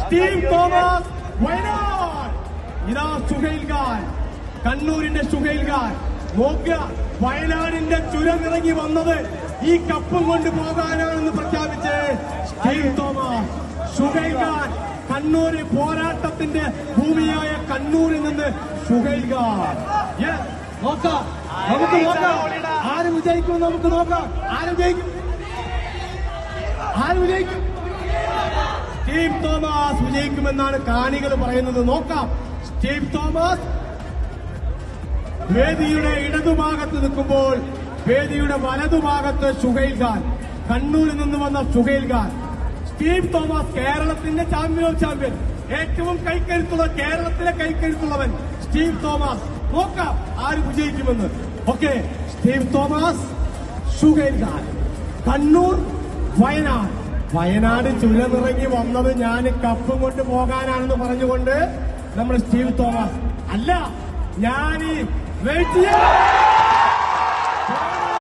Steve Thomas Wayanad. ഇതാ സുഹൈൽ ഖാൻ, കണ്ണൂരിന്റെ സുഹൈൽ ഖാൻ. നോക്കുക, വയനാടിന്റെ ചുരമിറങ്ങി വന്നത് ഈ കപ്പും കൊണ്ട് പോകാനാണെന്ന് പ്രഖ്യാപിച്ച് സ്റ്റീവ് തോമസ്. സുഹൈൽ ഖാൻ കണ്ണൂര് പോരാട്ടത്തിന്റെ ഭൂമിയായ കണ്ണൂരിൽ നിന്ന് സുഹൈൽ ഖാൻ. നോക്കാം, നമുക്ക് നോക്കാം ആര് വിജയിക്കും. നമുക്ക് നോക്കാം ആര് വിജയിക്കും. സ്റ്റീവ് തോമസ് വിജയിക്കുമെന്നാണ് കാണികൾ പറയുന്നത്. നോക്കാം, സ്റ്റീവ് തോമസ് വേദിയുടെ ഇടതുഭാഗത്ത് നിൽക്കുമ്പോൾ വേദിയുടെ വലതുഭാഗത്ത് സുഹൈൽ ഖാൻ, കണ്ണൂരിൽ നിന്ന് വന്ന സുഹൈൽ ഖാൻ. സ്റ്റീവ് തോമസ് കേരളത്തിന്റെ ചാമ്പ്യൻ ഓഫ് ചാമ്പ്യൻ, ഏറ്റവും കൈക്കരുത്തുള്ള കേരളത്തിലെ കൈക്കരുത്തുള്ളവൻ സ്റ്റീവ് തോമസ്. നോക്കാം ആര് വിജയിക്കുമെന്ന്. Okay, Steve Thomas, Suhail Khan, Kannur, Wayanad. Wayanad ചുരമിറങ്ങി വന്നത് ഞാൻ കപ്പും കൊണ്ട് പോകാനാണെന്ന് പറഞ്ഞുകൊണ്ട് നമ്മുടെ സ്റ്റീവ് തോമസ്. അല്ല, ഞാൻ വെയിറ്റ് ചെയ്യാം.